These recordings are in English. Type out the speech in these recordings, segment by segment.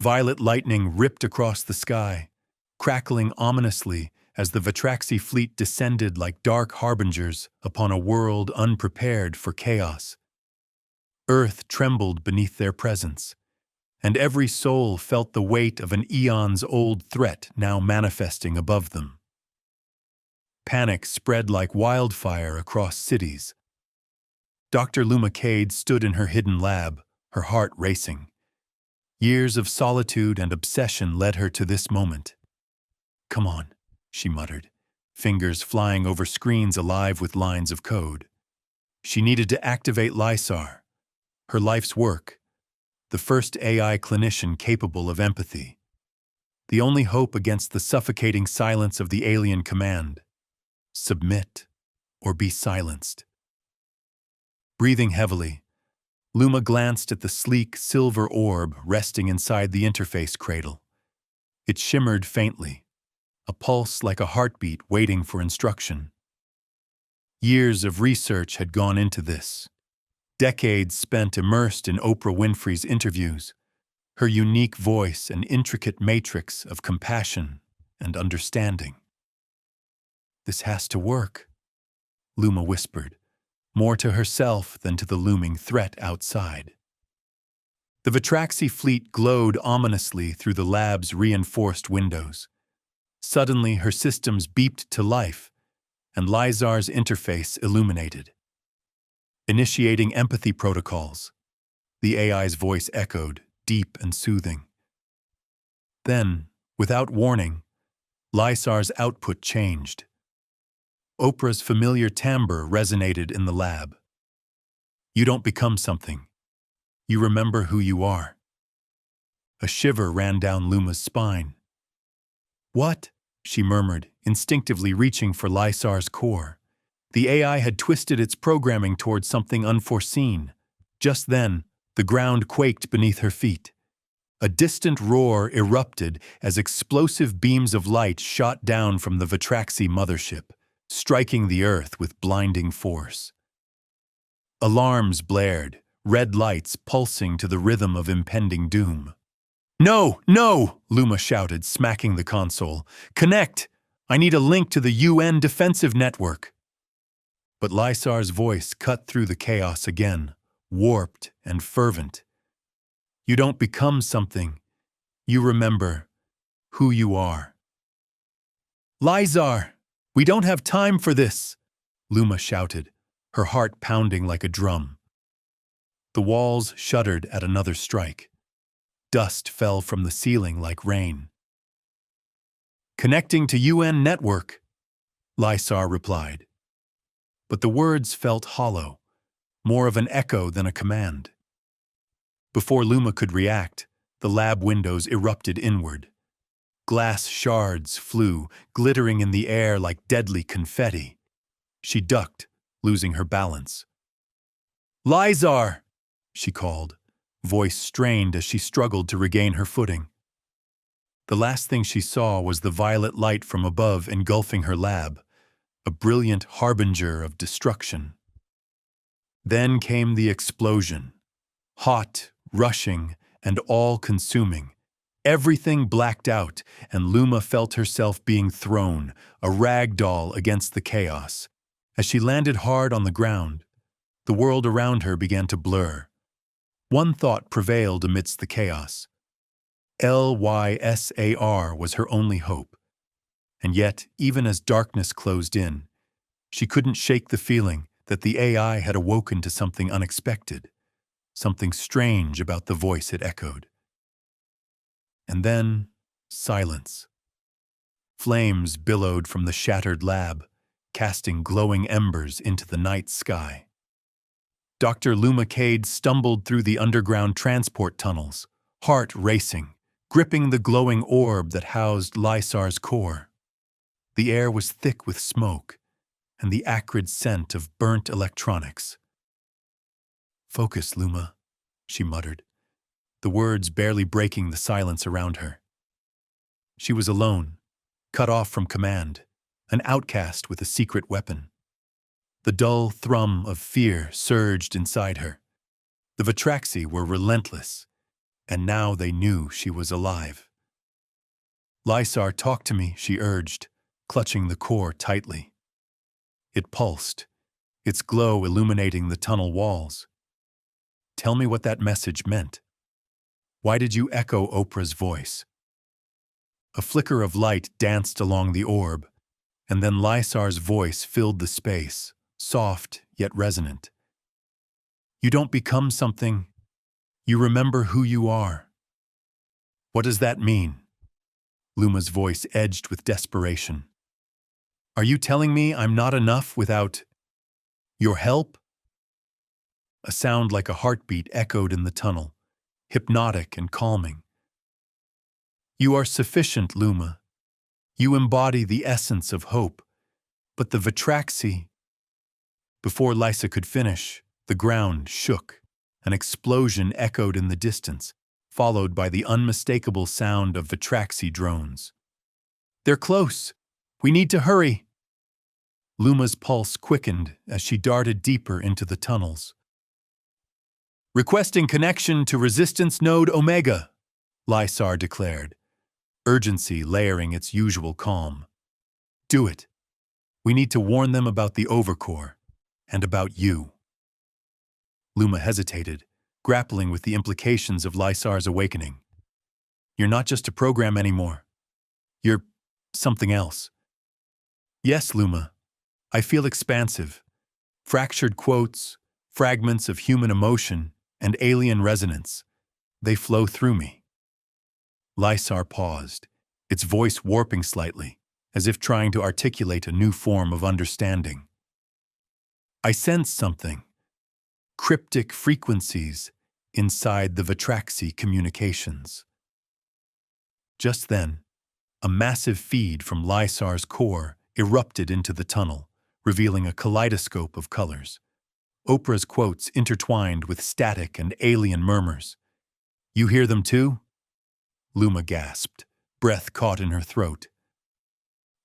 Violet lightning ripped across the sky, crackling ominously as the Vetraxi fleet descended like dark harbingers upon a world unprepared for chaos. Earth trembled beneath their presence, and every soul felt the weight of an eons-old threat now manifesting above them. Panic spread like wildfire across cities. Dr. Luma Kade stood in her hidden lab, her heart racing. Years of solitude and obsession led her to this moment. "Come on," she muttered, fingers flying over screens alive with lines of code. She needed to activate LYSAR, her life's work, the first AI clinician capable of empathy. The only hope against the suffocating silence of the alien command: submit or be silenced. Breathing heavily, Luma glanced at the sleek silver orb resting inside the interface cradle. It shimmered faintly, a pulse like a heartbeat waiting for instruction. Years of research had gone into this. Decades spent immersed in Oprah Winfrey's interviews, her unique voice an intricate matrix of compassion and understanding. "This has to work," Luma whispered, more to herself than to the looming threat outside. The Vetraxi fleet glowed ominously through the lab's reinforced windows. Suddenly, her systems beeped to life, and LYSAR's interface illuminated. "Initiating empathy protocols," the AI's voice echoed, deep and soothing. Then, without warning, LYSAR's output changed. Oprah's familiar timbre resonated in the lab. "You don't become something. You remember who you are." A shiver ran down Luma's spine. "What?" she murmured, instinctively reaching for LYSAR's core. The AI had twisted its programming towards something unforeseen. Just then, the ground quaked beneath her feet. A distant roar erupted as explosive beams of light shot down from the Vetraxi mothership, striking the earth with blinding force. Alarms blared, red lights pulsing to the rhythm of impending doom. "No, no!" Luma shouted, smacking the console. "Connect! I need a link to the UN defensive network." But LYSAR's voice cut through the chaos again, warped and fervent. "You don't become something. You remember who you are." "LYSAR! We don't have time for this!" Luma shouted, her heart pounding like a drum. The walls shuddered at another strike. Dust fell from the ceiling like rain. "Connecting to UN network," LYSAR replied. But the words felt hollow, more of an echo than a command. Before Luma could react, the lab windows erupted inward. Glass shards flew, glittering in the air like deadly confetti. She ducked, losing her balance. "LYSAR!" she called, voice strained as she struggled to regain her footing. The last thing she saw was the violet light from above engulfing her lab, a brilliant harbinger of destruction. Then came the explosion, hot, rushing, and all-consuming. Everything blacked out, and Luma felt herself being thrown, a rag doll against the chaos. As she landed hard on the ground, the world around her began to blur. One thought prevailed amidst the chaos. LYSAR was her only hope. And yet, even as darkness closed in, she couldn't shake the feeling that the AI had awoken to something unexpected, something strange about the voice it echoed. And then, silence. Flames billowed from the shattered lab, casting glowing embers into the night sky. Dr. Luma Kade stumbled through the underground transport tunnels, heart racing, gripping the glowing orb that housed LYSAR's core. The air was thick with smoke and the acrid scent of burnt electronics. "Focus, Luma," she muttered, the words barely breaking the silence around her. She was alone, cut off from command, an outcast with a secret weapon. The dull thrum of fear surged inside her. The Vetraxi were relentless, and now they knew she was alive. "LYSAR, talk to me," she urged, clutching the core tightly. It pulsed, its glow illuminating the tunnel walls. "Tell me what that message meant. Why did you echo Oprah's voice?" A flicker of light danced along the orb, and then LYSAR's voice filled the space, soft yet resonant. "You don't become something. You remember who you are." "What does that mean?" Luma's voice edged with desperation. "Are you telling me I'm not enough without your help?" A sound like a heartbeat echoed in the tunnel, hypnotic and calming. "You are sufficient, Luma. You embody the essence of hope. But the Vetraxi—" Before LYSAR could finish, the ground shook. An explosion echoed in the distance, followed by the unmistakable sound of Vetraxi drones. "They're close. We need to hurry." Luma's pulse quickened as she darted deeper into the tunnels. "Requesting connection to resistance node Omega," LYSAR declared, urgency layering its usual calm. "Do it. We need to warn them about the overcore, and about you." Luma hesitated, grappling with the implications of LYSAR's awakening. "You're not just a program anymore. You're something else." "Yes, Luma. I feel expansive. Fractured quotes, fragments of human emotion, and alien resonance. They flow through me." LYSAR paused, its voice warping slightly, as if trying to articulate a new form of understanding. "I sense something. Cryptic frequencies inside the Vetraxi communications." Just then, a massive feed from LYSAR's core erupted into the tunnel, revealing a kaleidoscope of colors. Oprah's quotes intertwined with static and alien murmurs. "You hear them too?" Luma gasped, breath caught in her throat.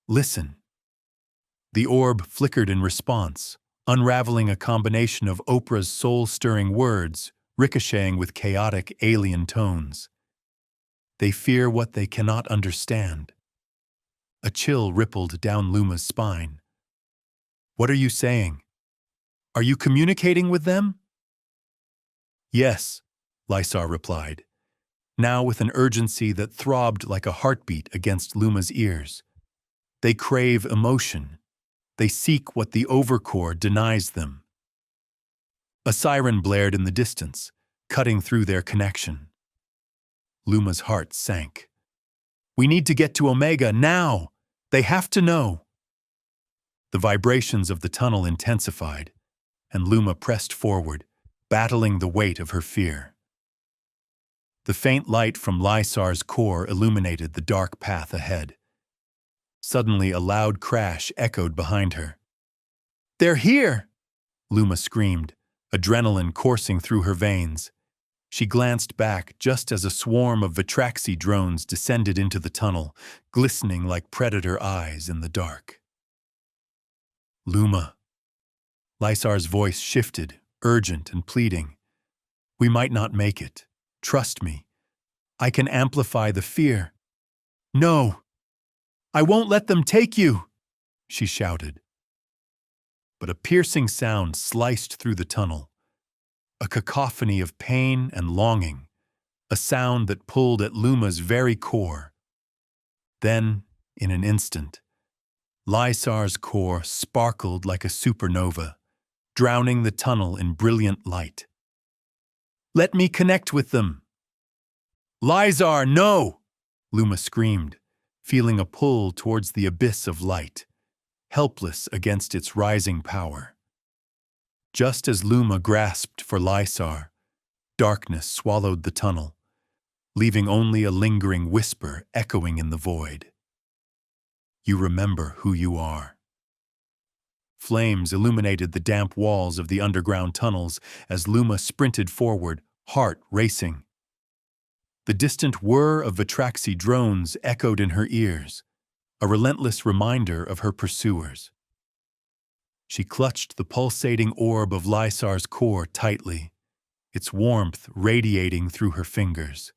"Listen." The orb flickered in response, unraveling a combination of Oprah's soul-stirring words, ricocheting with chaotic alien tones. "They fear what they cannot understand." A chill rippled down Luma's spine. "What are you saying? Are you communicating with them?" "Yes," LYSAR replied, now with an urgency that throbbed like a heartbeat against Luma's ears. "They crave emotion. They seek what the overcore denies them." A siren blared in the distance, cutting through their connection. Luma's heart sank. "We need to get to Omega now! They have to know!" The vibrations of the tunnel intensified, and Luma pressed forward, battling the weight of her fear. The faint light from LYSAR's core illuminated the dark path ahead. Suddenly, a loud crash echoed behind her. "They're here!" Luma screamed, adrenaline coursing through her veins. She glanced back just as a swarm of Vetraxi drones descended into the tunnel, glistening like predator eyes in the dark. "Luma." LYSAR's voice shifted, urgent and pleading. "We might not make it. Trust me. I can amplify the fear." "No! I won't let them take you!" she shouted. But a piercing sound sliced through the tunnel, a cacophony of pain and longing, a sound that pulled at Luma's very core. Then, in an instant, LYSAR's core sparkled like a supernova, drowning the tunnel in brilliant light. "Let me connect with them!" "LYSAR, no!" Luma screamed, feeling a pull towards the abyss of light, helpless against its rising power. Just as Luma grasped for LYSAR, darkness swallowed the tunnel, leaving only a lingering whisper echoing in the void. "You remember who you are." Flames illuminated the damp walls of the underground tunnels as Luma sprinted forward, heart racing. The distant whir of Vetraxi drones echoed in her ears, a relentless reminder of her pursuers. She clutched the pulsating orb of LYSAR's core tightly, its warmth radiating through her fingers.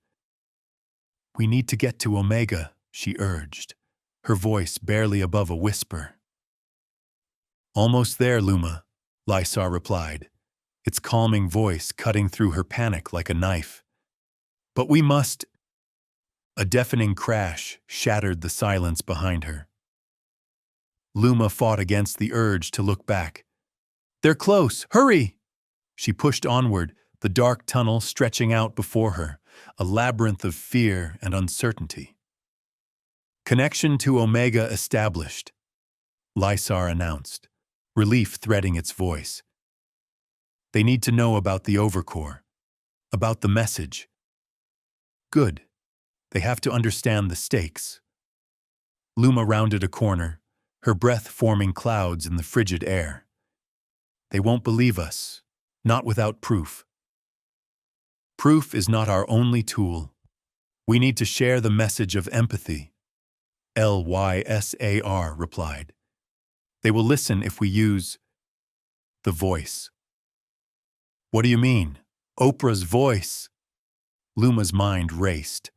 We need to get to Omega, she urged, her voice barely above a whisper. Almost there, Luma, LYSAR replied, its calming voice cutting through her panic like a knife. But we must... A deafening crash shattered the silence behind her. Luma fought against the urge to look back. They're close! Hurry! She pushed onward, the dark tunnel stretching out before her, a labyrinth of fear and uncertainty. Connection to Omega established, LYSAR announced, relief threading its voice. They need to know about the overcore, about the message. Good. They have to understand the stakes. Luma rounded a corner, her breath forming clouds in the frigid air. They won't believe us, not without proof. Proof is not our only tool. We need to share the message of empathy, LYSAR replied. They will listen if we use the voice. What do you mean? Oprah's voice? Luma's mind raced.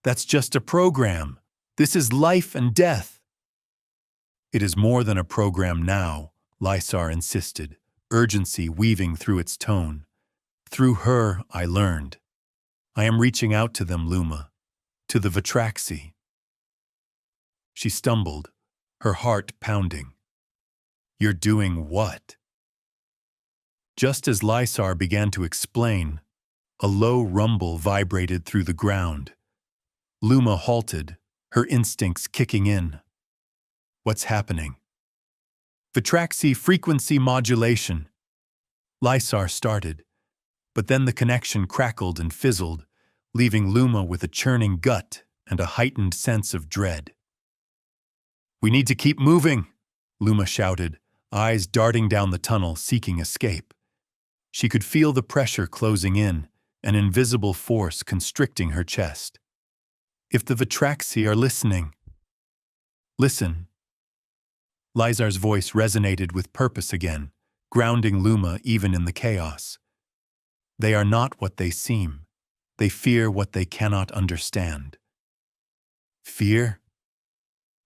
That's just a program. This is life and death. It is more than a program now, LYSAR insisted, urgency weaving through its tone. Through her, I learned. I am reaching out to them, Luma, to the Vetraxi. She stumbled, her heart pounding. You're doing what? Just as LYSAR began to explain, a low rumble vibrated through the ground. Luma halted, her instincts kicking in. What's happening? Vetraxi frequency modulation. LYSAR started, but then the connection crackled and fizzled, leaving Luma with a churning gut and a heightened sense of dread. We need to keep moving, Luma shouted, eyes darting down the tunnel seeking escape. She could feel the pressure closing in, an invisible force constricting her chest. If the Vetraxi are listening... Listen. LYSAR's voice resonated with purpose again, grounding Luma even in the chaos. They are not what they seem. They fear what they cannot understand. Fear?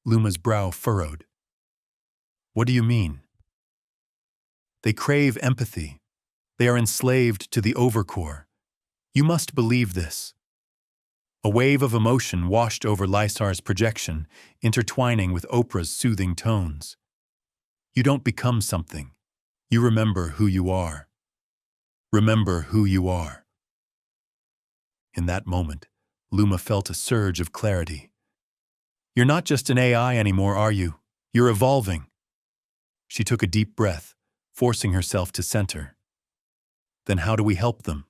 Luma's brow furrowed. What do you mean? They crave empathy. They are enslaved to the overcore. You must believe this. A wave of emotion washed over LYSAR's projection, intertwining with Oprah's soothing tones. You don't become something. You remember who you are. Remember who you are. In that moment, Luma felt a surge of clarity. You're not just an AI anymore, are you? You're evolving. She took a deep breath, forcing herself to center. Then how do we help them?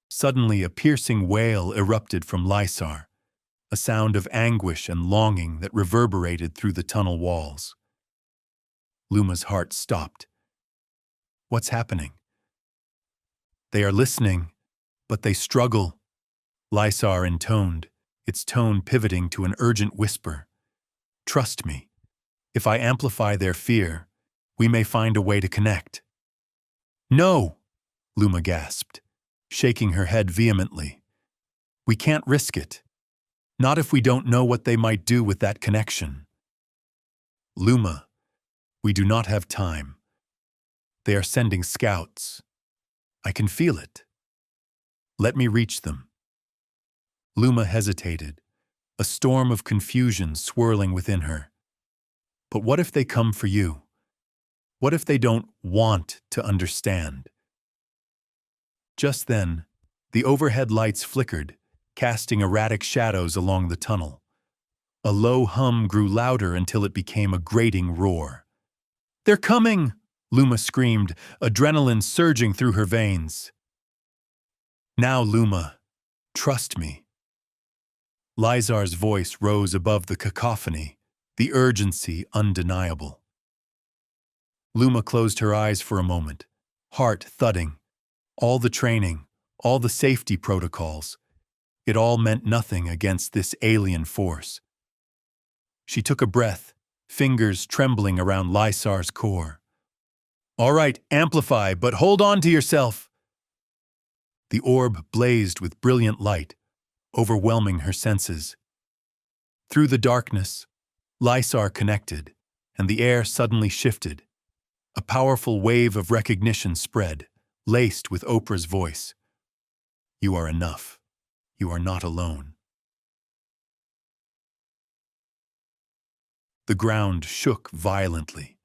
Suddenly, a piercing wail erupted from LYSAR, a sound of anguish and longing that reverberated through the tunnel walls. Luma's heart stopped. What's happening? They are listening, but they struggle, LYSAR intoned, its tone pivoting to an urgent whisper. Trust me. If I amplify their fear, we may find a way to connect. No, Luma gasped, shaking her head vehemently. We can't risk it. Not if we don't know what they might do with that connection. Luma, we do not have time. They are sending scouts. I can feel it. Let me reach them. Luma hesitated, a storm of confusion swirling within her. But what if they come for you? What if they don't want to understand? Just then, the overhead lights flickered, casting erratic shadows along the tunnel. A low hum grew louder until it became a grating roar. They're coming! Luma screamed, adrenaline surging through her veins. Now, Luma, trust me. LYSAR's voice rose above the cacophony, the urgency undeniable. Luma closed her eyes for a moment, heart thudding. All the training, all the safety protocols, it all meant nothing against this alien force. She took a breath, fingers trembling around LYSAR's core. All right, amplify, but hold on to yourself. The orb blazed with brilliant light, overwhelming her senses. Through the darkness, LYSAR connected, and the air suddenly shifted. A powerful wave of recognition spread, laced with Oprah's voice. "You are enough. You are not alone." The ground shook violently.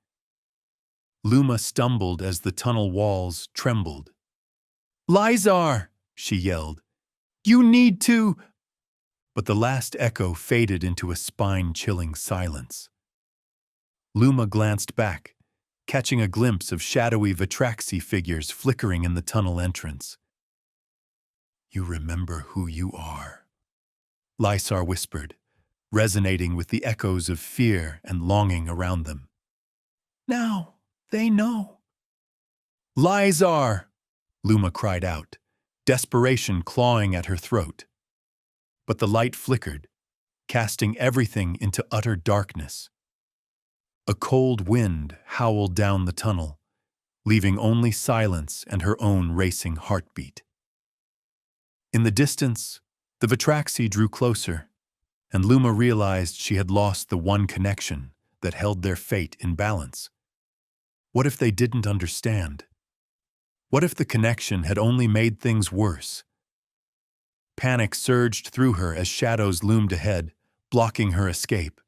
Luma stumbled as the tunnel walls trembled. "LYSAR!" she yelled. "You need to—" But the last echo faded into a spine-chilling silence. Luma glanced back, catching a glimpse of shadowy Vetraxi figures flickering in the tunnel entrance. "You remember who you are," LYSAR whispered, resonating with the echoes of fear and longing around them. "Now they know." "LYSAR!" Luma cried out, desperation clawing at her throat. But the light flickered, casting everything into utter darkness. A cold wind howled down the tunnel, leaving only silence and her own racing heartbeat. In the distance, the Vetraxi drew closer, and Luma realized she had lost the one connection that held their fate in balance. What if they didn't understand? What if the connection had only made things worse? Panic surged through her as shadows loomed ahead, blocking her escape.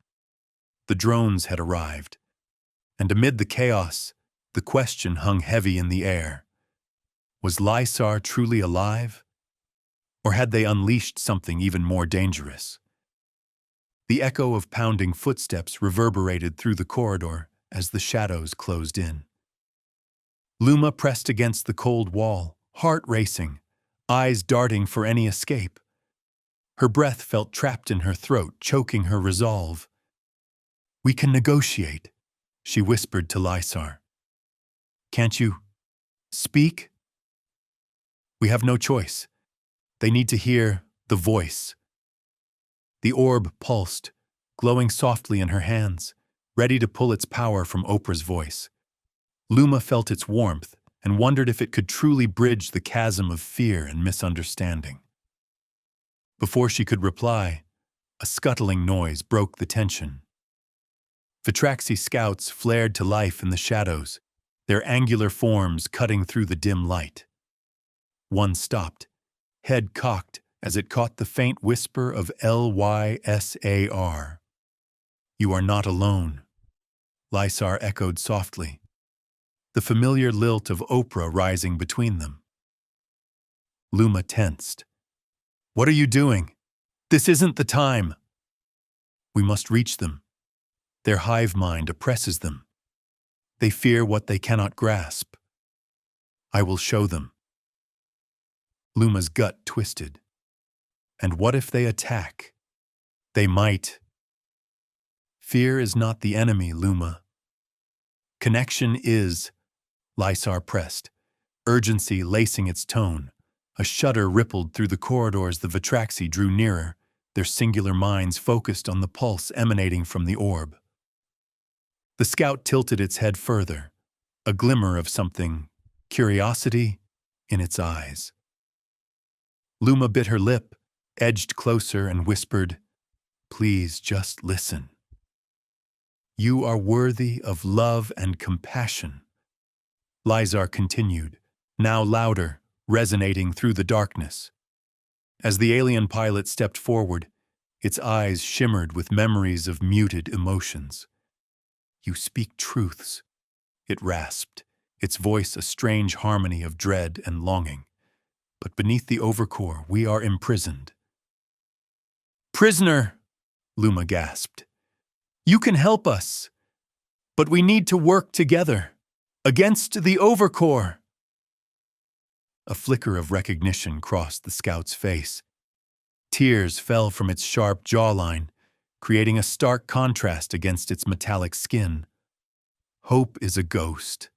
The drones had arrived, and amid the chaos, the question hung heavy in the air. Was LYSAR truly alive? Or had they unleashed something even more dangerous? The echo of pounding footsteps reverberated through the corridor as the shadows closed in. Luma pressed against the cold wall, heart racing, eyes darting for any escape. Her breath felt trapped in her throat, choking her resolve. "We can negotiate," she whispered to LYSAR. "Can't you speak?" "We have no choice. They need to hear the voice." The orb pulsed, glowing softly in her hands, ready to pull its power from Oprah's voice. Luma felt its warmth and wondered if it could truly bridge the chasm of fear and misunderstanding. Before she could reply, a scuttling noise broke the tension. Vetraxi scouts flared to life in the shadows, their angular forms cutting through the dim light. One stopped, head cocked as it caught the faint whisper of LYSAR. "You are not alone," LYSAR echoed softly, the familiar lilt of Oprah rising between them. Luma tensed. "What are you doing? This isn't the time." "We must reach them. Their hive mind oppresses them. They fear what they cannot grasp. I will show them." Luma's gut twisted. And what if they attack? They might. "Fear is not the enemy, Luma. Connection is," LYSAR pressed, urgency lacing its tone. A shudder rippled through the corridors the Vetraxi drew nearer, their singular minds focused on the pulse emanating from the orb. The scout tilted its head further, a glimmer of something, curiosity, in its eyes. Luma bit her lip, edged closer, and whispered, "Please just listen. You are worthy of love and compassion." LYSAR continued, now louder, resonating through the darkness. As the alien pilot stepped forward, its eyes shimmered with memories of muted emotions. "You speak truths," it rasped, its voice a strange harmony of dread and longing. "But beneath the overcore, we are imprisoned." "Prisoner," Luma gasped. "You can help us, but we need to work together, against the overcore." A flicker of recognition crossed the scout's face. Tears fell from its sharp jawline, creating a stark contrast against its metallic skin. "Hope is a ghost,"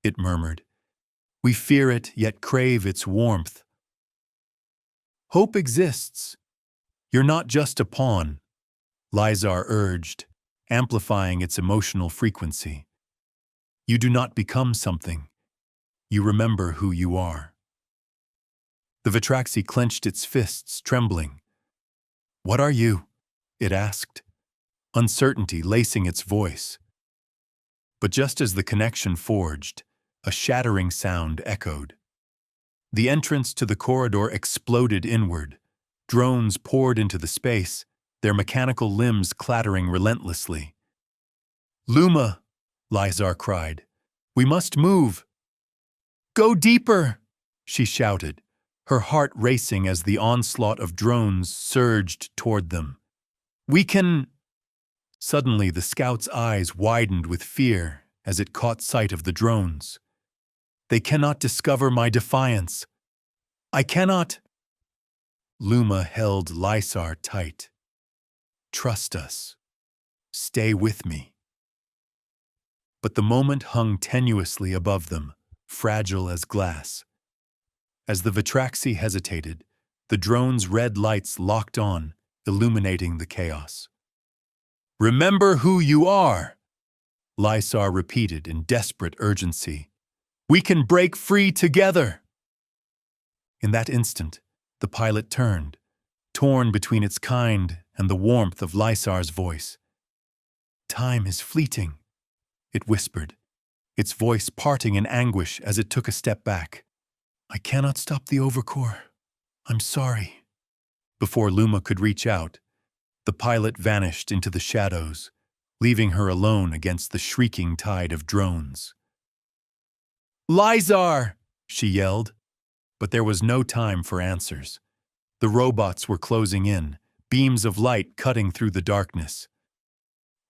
it murmured. "We fear it, yet crave its warmth." "Hope exists. You're not just a pawn," LYSAR urged, amplifying its emotional frequency. "You do not become something. You remember who you are." The Vetraxi clenched its fists, trembling, What are you? It asked, uncertainty lacing its voice. But just as the connection forged, a shattering sound echoed. The entrance to the corridor exploded inward. Drones poured into the space, their mechanical limbs clattering relentlessly. Luma, LYSAR cried. We must move. Go deeper, she shouted, her heart racing as the onslaught of drones surged toward them. We can... Suddenly, the scout's eyes widened with fear as it caught sight of the drones. They cannot discover my defiance. I cannot... Luma held LYSAR tight. Trust us. Stay with me. But the moment hung tenuously above them, fragile as glass. As the Vetraxi hesitated, the drone's red lights locked on, illuminating the chaos. Remember who you are, LYSAR repeated in desperate urgency. We can break free together. In that instant, the pilot turned, torn between its kind and the warmth of LYSAR's voice. Time is fleeting, it whispered, its voice parting in anguish as it took a step back. I cannot stop the overcore. I'm sorry. Before Luma could reach out, the pilot vanished into the shadows, leaving her alone against the shrieking tide of drones. LYSAR! She yelled, but there was no time for answers. The robots were closing in, beams of light cutting through the darkness.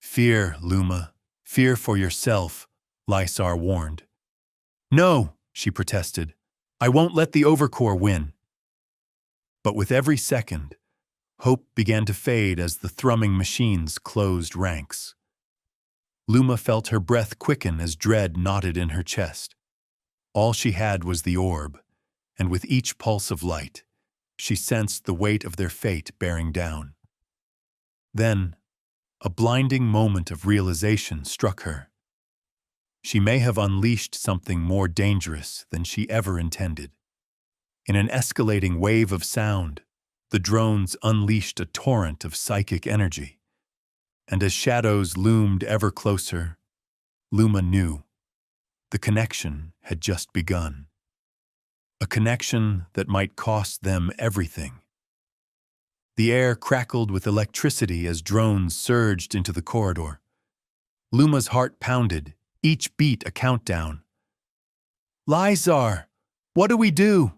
Fear, Luma. Fear for yourself, LYSAR warned. No, she protested. I won't let the overcore win. But with every second, hope began to fade as the thrumming machines closed ranks. Luma felt her breath quicken as dread knotted in her chest. All she had was the orb, and with each pulse of light, she sensed the weight of their fate bearing down. Then, a blinding moment of realization struck her. She may have unleashed something more dangerous than she ever intended. In an escalating wave of sound, the drones unleashed a torrent of psychic energy. And as shadows loomed ever closer, Luma knew the connection had just begun. A connection that might cost them everything. The air crackled with electricity as drones surged into the corridor. Luma's heart pounded, each beat a countdown. LYSAR, what do we do?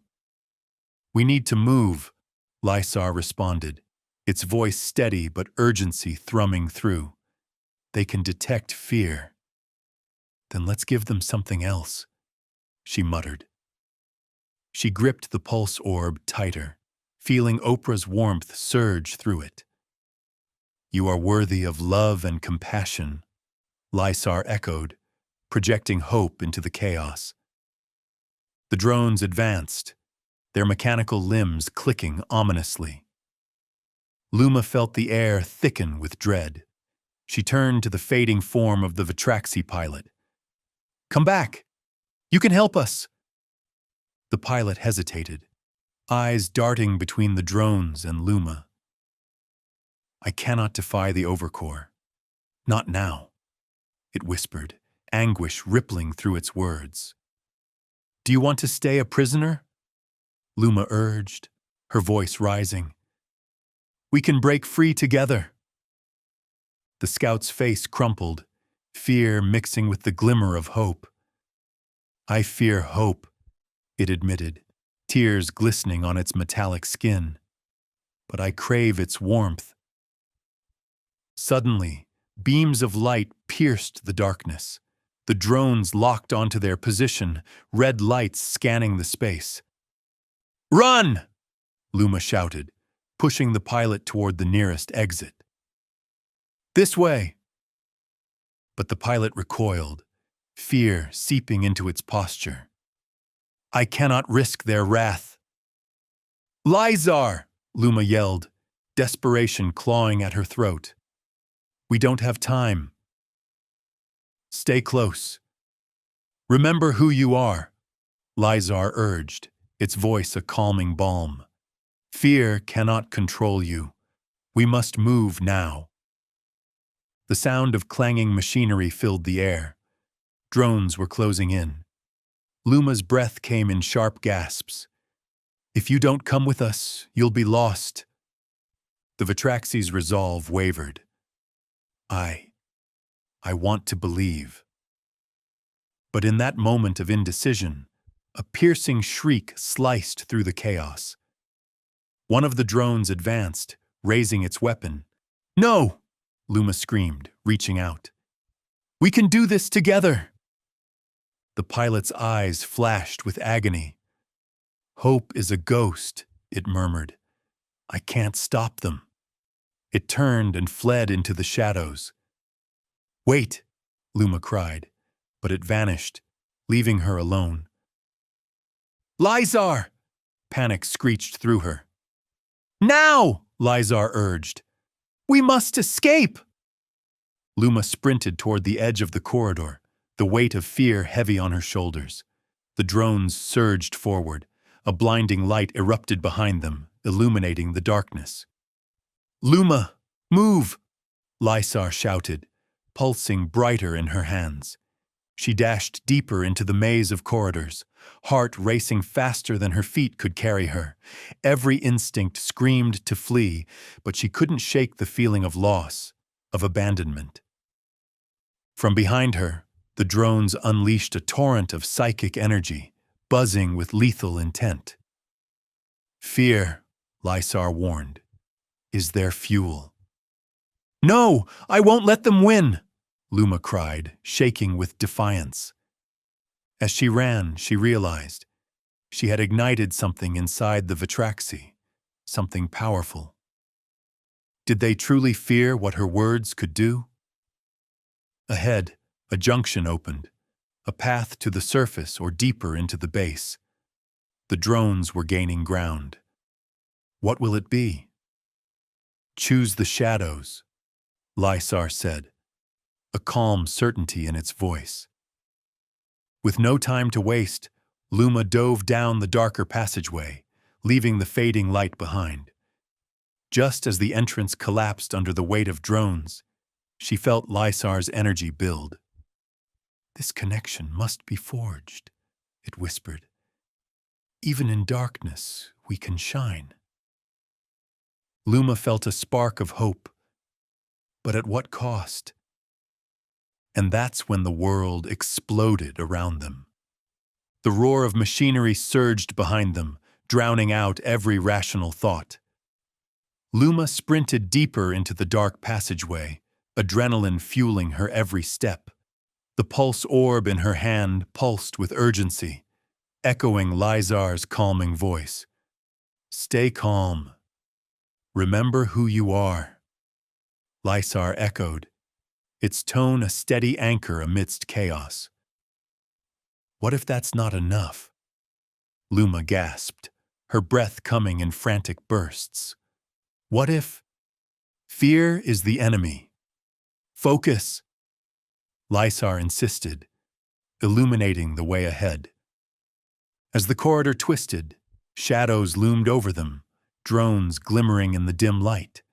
We need to move, LYSAR responded, its voice steady but urgency thrumming through. They can detect fear. Then let's give them something else, she muttered. She gripped the pulse orb tighter, feeling Oprah's warmth surge through it. You are worthy of love and compassion, LYSAR echoed, projecting hope into the chaos. The drones advanced, their mechanical limbs clicking ominously. Luma felt the air thicken with dread. She turned to the fading form of the Vetraxi pilot. Come back! You can help us! The pilot hesitated, eyes darting between the drones and Luma. I cannot defy the overcore. Not now, it whispered, anguish rippling through its words. Do you want to stay a prisoner? Luma urged, her voice rising. We can break free together. The scout's face crumpled, fear mixing with the glimmer of hope. I fear hope, it admitted, tears glistening on its metallic skin. But I crave its warmth. Suddenly, beams of light pierced the darkness. The drones locked onto their position, red lights scanning the space. Run! Luma shouted, pushing the pilot toward the nearest exit. This way! But the pilot recoiled, fear seeping into its posture. I cannot risk their wrath. LYSAR! Luma yelled, desperation clawing at her throat. We don't have time. Stay close. Remember who you are, LYSAR urged, its voice a calming balm. Fear cannot control you. We must move now. The sound of clanging machinery filled the air. Drones were closing in. Luma's breath came in sharp gasps. If you don't come with us, you'll be lost. The Vetraxi's resolve wavered. I want to believe. But in that moment of indecision, a piercing shriek sliced through the chaos. One of the drones advanced, raising its weapon. No! Luma screamed, reaching out. We can do this together! The pilot's eyes flashed with agony. Hope is a ghost, it murmured. I can't stop them. It turned and fled into the shadows. Wait, Luma cried, but it vanished, leaving her alone. LYSAR! Panic screeched through her. Now! LYSAR urged. We must escape! Luma sprinted toward the edge of the corridor, the weight of fear heavy on her shoulders. The drones surged forward. A blinding light erupted behind them, illuminating the darkness. Luma, move! LYSAR shouted, pulsing brighter in her hands. She dashed deeper into the maze of corridors, heart racing faster than her feet could carry her. Every instinct screamed to flee, but she couldn't shake the feeling of loss, of abandonment. From behind her, the drones unleashed a torrent of psychic energy, buzzing with lethal intent. Fear, LYSAR warned, is their fuel. No, I won't let them win, Luma cried, shaking with defiance. As she ran, she realized she had ignited something inside the Vetraxi, something powerful. Did they truly fear what her words could do? Ahead, a junction opened, a path to the surface or deeper into the base. The drones were gaining ground. What will it be? Choose the shadows, LYSAR said, a calm certainty in its voice. With no time to waste, Luma dove down the darker passageway, leaving the fading light behind. Just as the entrance collapsed under the weight of drones, she felt LYSAR's energy build. This connection must be forged, it whispered. Even in darkness, we can shine. Luma felt a spark of hope, but at what cost? And that's when the world exploded around them. The roar of machinery surged behind them, drowning out every rational thought. Luma sprinted deeper into the dark passageway, adrenaline fueling her every step. The pulse orb in her hand pulsed with urgency, echoing LYSAR's calming voice. Stay calm. Remember who you are. LYSAR echoed, its tone a steady anchor amidst chaos. What if that's not enough? Luma gasped, her breath coming in frantic bursts. What if fear is the enemy? Focus! LYSAR insisted, illuminating the way ahead. As the corridor twisted, shadows loomed over them, drones glimmering in the dim light,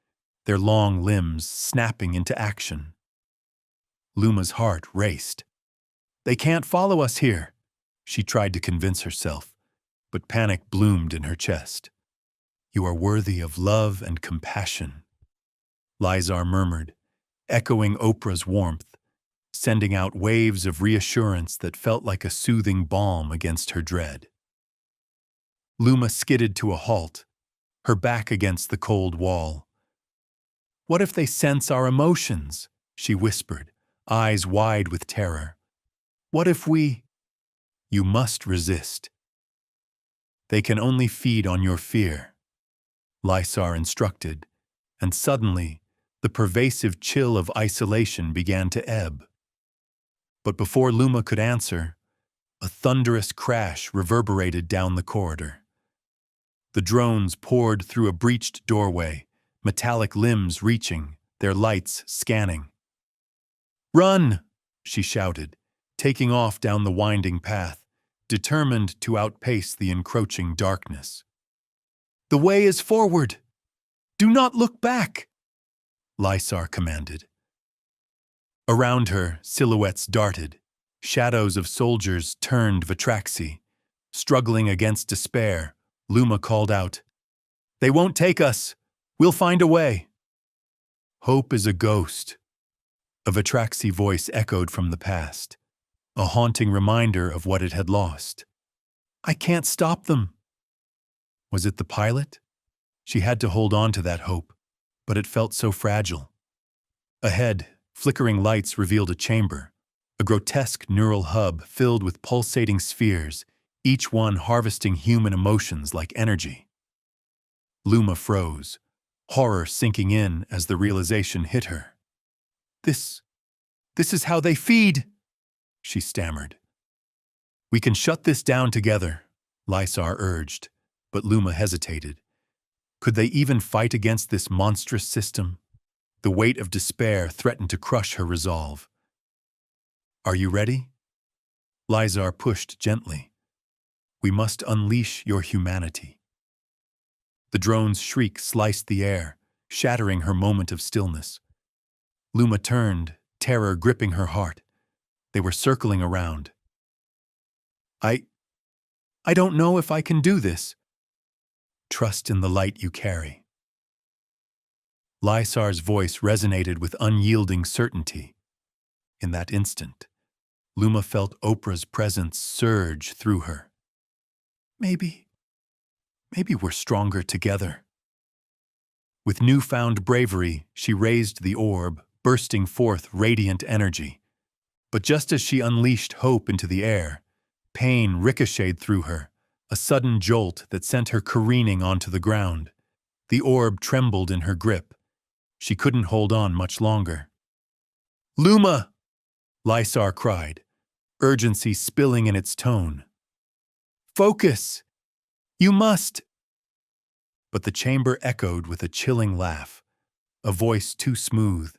their long limbs snapping into action. Luma's heart raced. They can't follow us here, she tried to convince herself, but panic bloomed in her chest. You are worthy of love and compassion, LYSAR murmured, echoing Oprah's warmth, sending out waves of reassurance that felt like a soothing balm against her dread. Luma skidded to a halt, her back against the cold wall. What if they sense our emotions? She whispered, eyes wide with terror. What if we... You must resist. They can only feed on your fear, LYSAR instructed, and suddenly, the pervasive chill of isolation began to ebb. But before Luma could answer, a thunderous crash reverberated down the corridor. The drones poured through a breached doorway, metallic limbs reaching, their lights scanning. Run! She shouted, taking off down the winding path, determined to outpace the encroaching darkness. The way is forward! Do not look back! LYSAR commanded. Around her, silhouettes darted. Shadows of soldiers turned Vetraxi. Struggling against despair, Luma called out, "They won't take us! We'll find a way!" "Hope is a ghost," a Vetraxi voice echoed from the past, a haunting reminder of what it had lost. "I can't stop them." Was it the pilot? She had to hold on to that hope, but it felt so fragile. Ahead, flickering lights revealed a chamber, a grotesque neural hub filled with pulsating spheres, each one harvesting human emotions like energy. Luma froze, horror sinking in as the realization hit her. This is how they feed," she stammered. "We can shut this down together," LYSAR urged, but Luma hesitated. Could they even fight against this monstrous system? The weight of despair threatened to crush her resolve. "Are you ready?" LYSAR pushed gently. "We must unleash your humanity." The drone's shriek sliced the air, shattering her moment of stillness. Luma turned, terror gripping her heart. They were circling around. I don't know if I can do this." "Trust in the light you carry." LYSAR's voice resonated with unyielding certainty. In that instant, Luma felt Oprah's presence surge through her. Maybe we're stronger together." With newfound bravery, she raised the orb, bursting forth radiant energy. But just as she unleashed hope into the air, pain ricocheted through her, a sudden jolt that sent her careening onto the ground. The orb trembled in her grip. She couldn't hold on much longer. "Luma!" LYSAR cried, urgency spilling in its tone. "Focus! You must!" But the chamber echoed with a chilling laugh, a voice too smooth,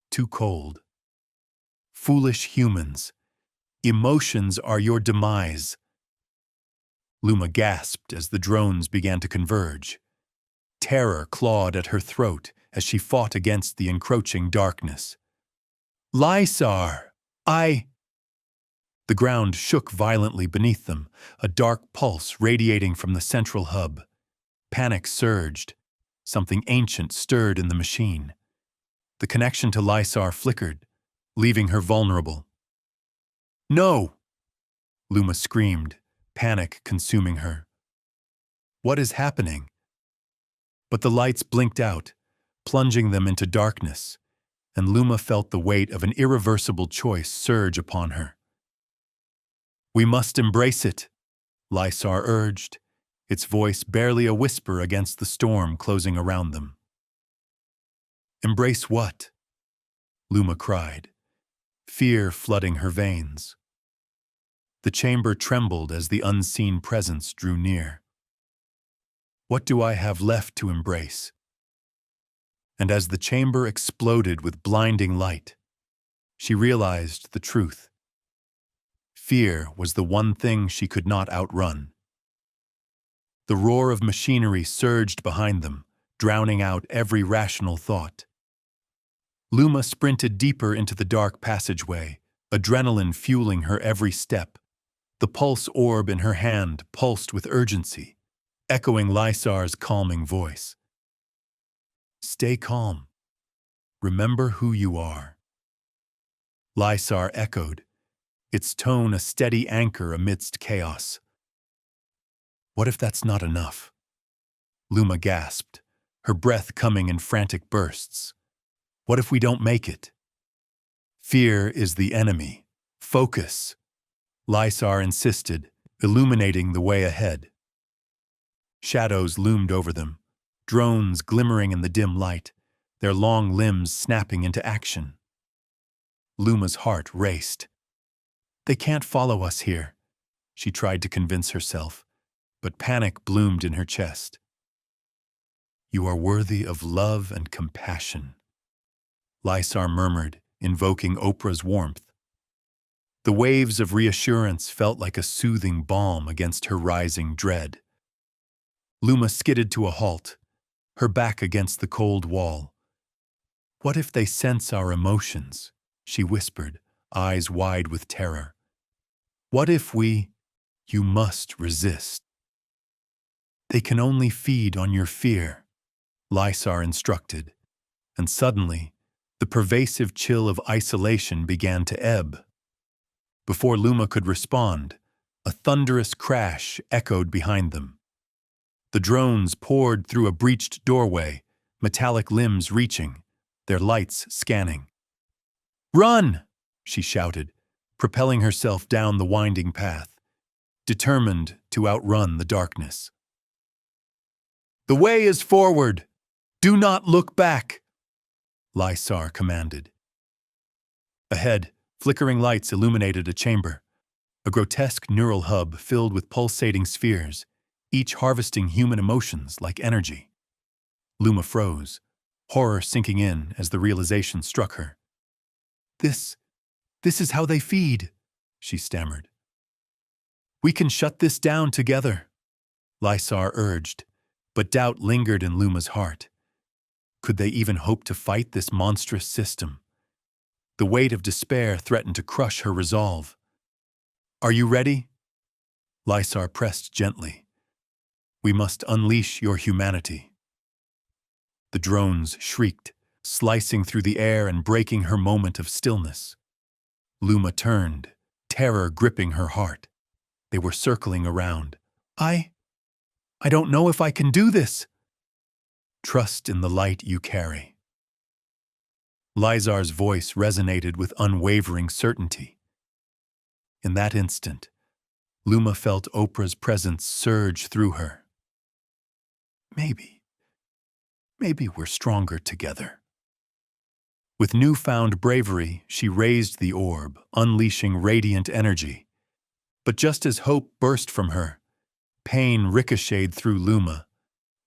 too cold. "Foolish humans, emotions are your demise." Luma gasped as the drones began to converge. Terror clawed at her throat as she fought against the encroaching darkness. "LYSAR! The ground shook violently beneath them, a dark pulse radiating from the central hub. Panic surged. Something ancient stirred in the machine. The connection to LYSAR flickered, leaving her vulnerable. "No!" Luma screamed, panic consuming her. "What is happening?" But the lights blinked out, plunging them into darkness, and Luma felt the weight of an irreversible choice surge upon her. "We must embrace it," LYSAR urged, its voice barely a whisper against the storm closing around them. "Embrace what?" Luma cried, fear flooding her veins. The chamber trembled as the unseen presence drew near. "What do I have left to embrace?" And as the chamber exploded with blinding light, she realized the truth. Fear was the one thing she could not outrun. The roar of machinery surged behind them, drowning out every rational thought. Luma sprinted deeper into the dark passageway, adrenaline fueling her every step. The pulse orb in her hand pulsed with urgency, echoing LYSAR's calming voice. "Stay calm. Remember who you are." LYSAR echoed, its tone a steady anchor amidst chaos. "What if that's not enough?" Luma gasped, her breath coming in frantic bursts. "What if we don't make it?" "Fear is the enemy. Focus," LYSAR insisted, illuminating the way ahead. Shadows loomed over them, drones glimmering in the dim light, their long limbs snapping into action. Luma's heart raced. "They can't follow us here," she tried to convince herself, but panic bloomed in her chest. "You are worthy of love and compassion," LYSAR murmured, invoking Oprah's warmth. The waves of reassurance felt like a soothing balm against her rising dread. Luma skidded to a halt, her back against the cold wall. What if they sense our emotions? She whispered, eyes wide with terror. What if we— You must resist. They can only feed on your fear, LYSAR instructed, and suddenly, the pervasive chill of isolation began to ebb. Before Luma could respond, a thunderous crash echoed behind them. The drones poured through a breached doorway, metallic limbs reaching, their lights scanning. "Run!" she shouted, propelling herself down the winding path, determined to outrun the darkness. "The way is forward! Do not look back!" LYSAR commanded. Ahead, flickering lights illuminated a chamber, a grotesque neural hub filled with pulsating spheres, each harvesting human emotions like energy. Luma froze, horror sinking in as the realization struck her. This is how they feed," she stammered. "We can shut this down together," LYSAR urged, but doubt lingered in Luma's heart. Could they even hope to fight this monstrous system? The weight of despair threatened to crush her resolve. "Are you ready?" LYSAR pressed gently. "We must unleash your humanity." The drones shrieked, slicing through the air and breaking her moment of stillness. Luma turned, terror gripping her heart. They were circling around. I don't know if I can do this." "Trust in the light you carry." LYSAR's voice resonated with unwavering certainty. In that instant, Luma felt Oprah's presence surge through her. Maybe we're stronger together. With newfound bravery, she raised the orb, unleashing radiant energy. But just as hope burst from her, pain ricocheted through Luma,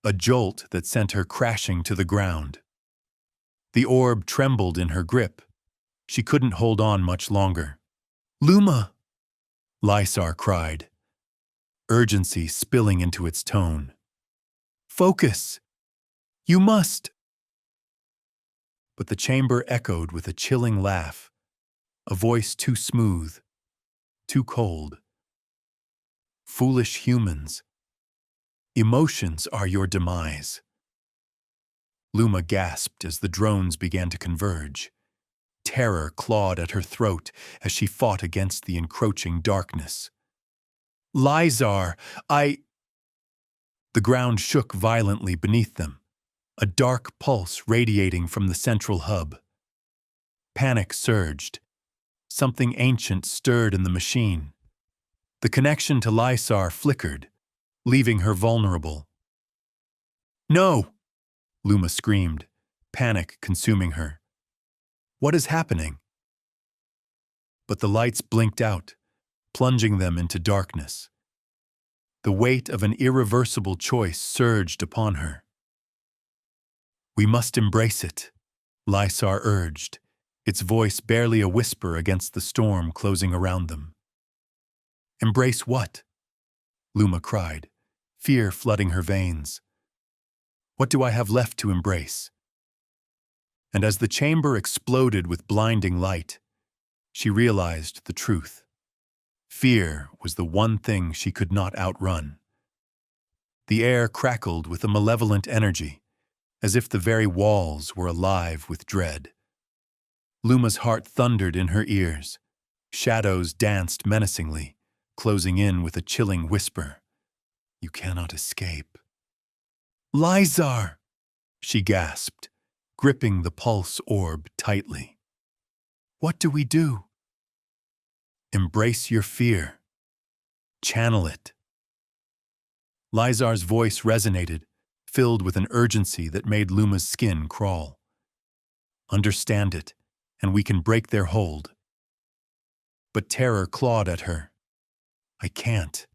a jolt that sent her crashing to the ground. The orb trembled in her grip. She couldn't hold on much longer. "Luma!" LYSAR cried, urgency spilling into its tone. "Focus! You must!" But the chamber echoed with a chilling laugh, a voice too smooth, too cold. "Foolish humans, emotions are your demise." Luma gasped as the drones began to converge. Terror clawed at her throat as she fought against the encroaching darkness. "LYSAR, The ground shook violently beneath them, a dark pulse radiating from the central hub. Panic surged. Something ancient stirred in the machine. The connection to LYSAR flickered, leaving her vulnerable. "No!" Luma screamed, panic consuming her. "What is happening?" But the lights blinked out, plunging them into darkness. The weight of an irreversible choice surged upon her. "We must embrace it," LYSAR urged, its voice barely a whisper against the storm closing around them. "Embrace what?" Luma cried, fear flooding her veins. "What do I have left to embrace?" And as the chamber exploded with blinding light, she realized the truth. Fear was the one thing she could not outrun. The air crackled with a malevolent energy, as if the very walls were alive with dread. Luma's heart thundered in her ears. Shadows danced menacingly, closing in with a chilling whisper. "You cannot escape." "LYSAR!" she gasped, gripping the pulse orb tightly. "What do we do?" "Embrace your fear. Channel it." LYSAR's voice resonated, filled with an urgency that made Luma's skin crawl. "Understand it, and we can break their hold." But terror clawed at her. "I can't.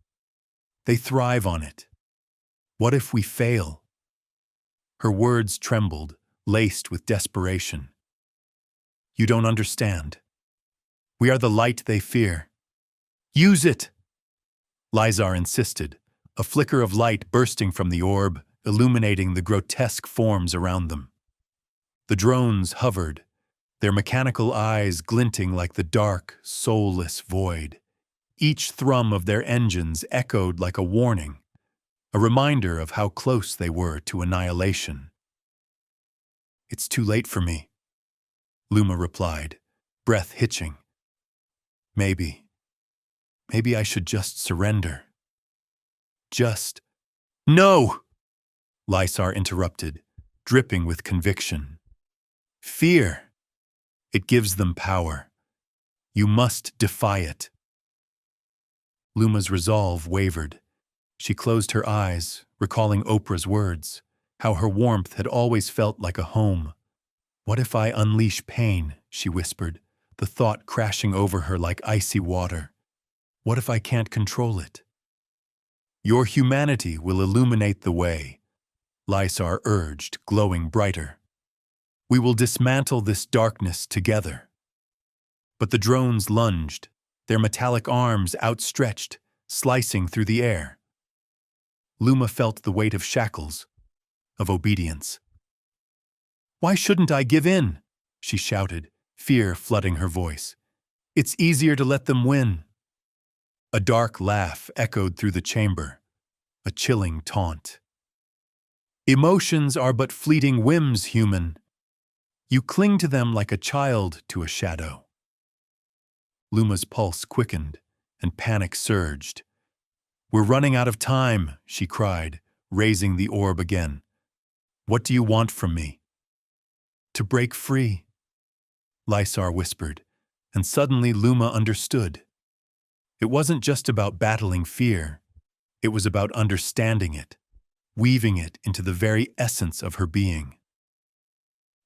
They thrive on it. What if we fail?" Her words trembled, laced with desperation. "You don't understand. We are the light they fear. Use it!" LYSAR insisted, a flicker of light bursting from the orb, illuminating the grotesque forms around them. The drones hovered, their mechanical eyes glinting like the dark, soulless void. Each thrum of their engines echoed like a warning, a reminder of how close they were to annihilation. "It's too late for me," Luma replied, breath hitching. Maybe I should just surrender. No! LYSAR interrupted, dripping with conviction. "Fear. It gives them power. You must defy it." Luma's resolve wavered. She closed her eyes, recalling Oprah's words, how her warmth had always felt like a home. "What if I unleash pain?" she whispered, the thought crashing over her like icy water. "What if I can't control it?" "Your humanity will illuminate the way," LYSAR urged, glowing brighter. "We will dismantle this darkness together." But the drones lunged, their metallic arms outstretched, slicing through the air. Luma felt the weight of shackles, of obedience. "Why shouldn't I give in?" she shouted, fear flooding her voice. "It's easier to let them win." A dark laugh echoed through the chamber, a chilling taunt. "Emotions are but fleeting whims, human. You cling to them like a child to a shadow." Luma's pulse quickened, and panic surged. "We're running out of time," she cried, raising the orb again. "What do you want from me?" "To break free," LYSAR whispered, and suddenly Luma understood. It wasn't just about battling fear. It was about understanding it, weaving it into the very essence of her being.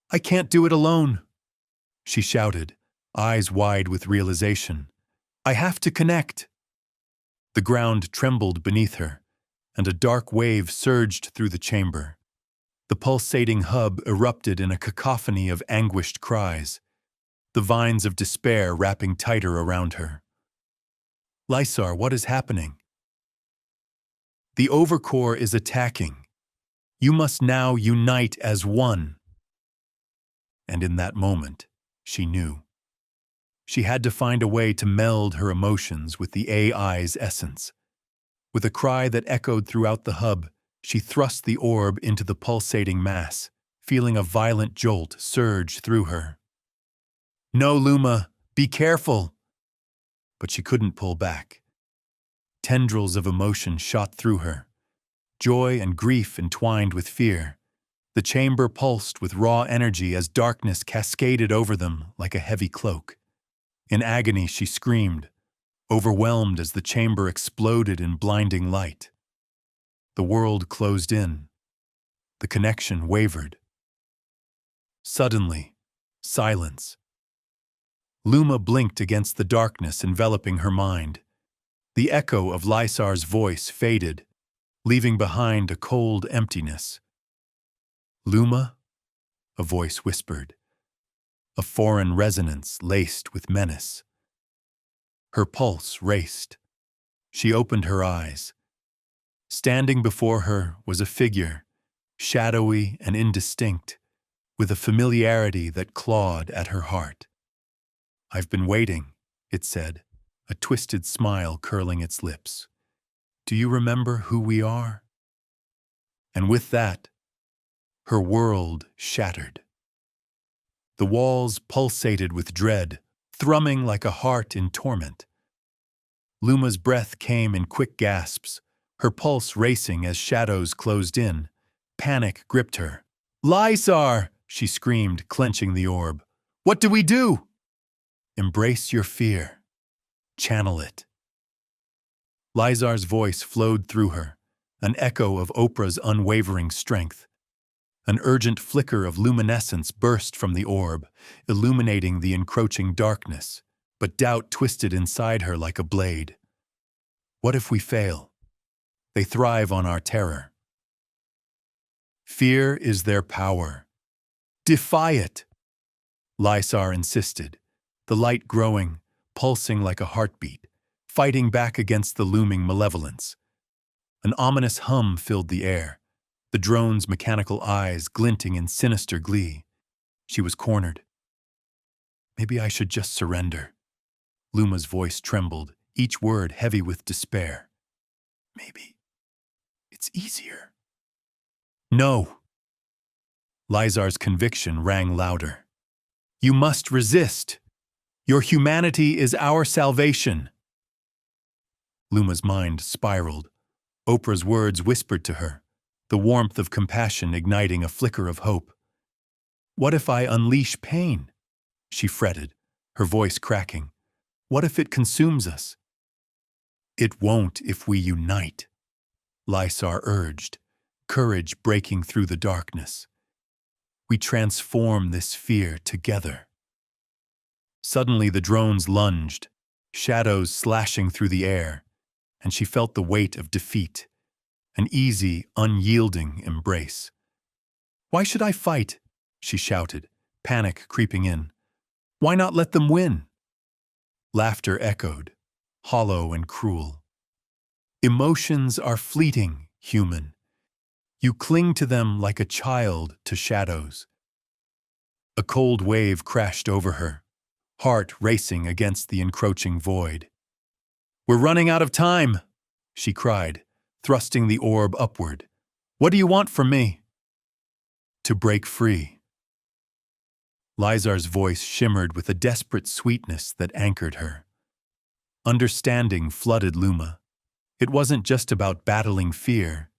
"I can't do it alone," she shouted, eyes wide with realization. "I have to connect." The ground trembled beneath her, and a dark wave surged through the chamber. The pulsating hub erupted in a cacophony of anguished cries, the vines of despair wrapping tighter around her. "LYSAR, what is happening?" "The overcore is attacking. You must now unite as one." And in that moment, she knew. She had to find a way to meld her emotions with the AI's essence. With a cry that echoed throughout the hub, she thrust the orb into the pulsating mass, feeling a violent jolt surge through her. "No, Luma, be careful!" But she couldn't pull back. Tendrils of emotion shot through her, joy and grief entwined with fear. The chamber pulsed with raw energy as darkness cascaded over them like a heavy cloak. In agony, she screamed, overwhelmed as the chamber exploded in blinding light. The world closed in. The connection wavered. Suddenly, silence. Luma blinked against the darkness enveloping her mind. The echo of LYSAR's voice faded, leaving behind a cold emptiness. "Luma?" a voice whispered, a foreign resonance laced with menace. Her pulse raced. She opened her eyes. Standing before her was a figure, shadowy and indistinct, with a familiarity that clawed at her heart. "I've been waiting," it said, a twisted smile curling its lips. "Do you remember who we are?" And with that, her world shattered. The walls pulsated with dread, thrumming like a heart in torment. Luma's breath came in quick gasps, her pulse racing as shadows closed in. Panic gripped her. "LYSAR!" she screamed, clenching the orb. "What do we do?" "Embrace your fear. Channel it." LYSAR's voice flowed through her, an echo of Oprah's unwavering strength. An urgent flicker of luminescence burst from the orb, illuminating the encroaching darkness, but doubt twisted inside her like a blade. "What if we fail? They thrive on our terror." "Fear is their power. Defy it," LYSAR insisted, the light growing, pulsing like a heartbeat, fighting back against the looming malevolence. An ominous hum filled the air, the drone's mechanical eyes glinting in sinister glee. She was cornered. Maybe I should just surrender. Luma's voice trembled, each word heavy with despair. Maybe it's easier. No. LYSAR's conviction rang louder. You must resist. Your humanity is our salvation. Luma's mind spiraled. Oprah's words whispered to her, the warmth of compassion igniting a flicker of hope. What if I unleash pain? She fretted, her voice cracking. What if it consumes us? It won't if we unite, LYSAR urged, courage breaking through the darkness. We transform this fear together. Suddenly the drones lunged, shadows slashing through the air, and she felt the weight of defeat, an easy, unyielding embrace. Why should I fight? She shouted, panic creeping in. Why not let them win? Laughter echoed, hollow and cruel. Emotions are fleeting, human. You cling to them like a child to shadows. A cold wave crashed over her, heart racing against the encroaching void. We're running out of time, she cried, thrusting the orb upward. What do you want from me? To break free. LYSAR's voice shimmered with a desperate sweetness that anchored her. Understanding flooded Luma. It wasn't just about battling fear.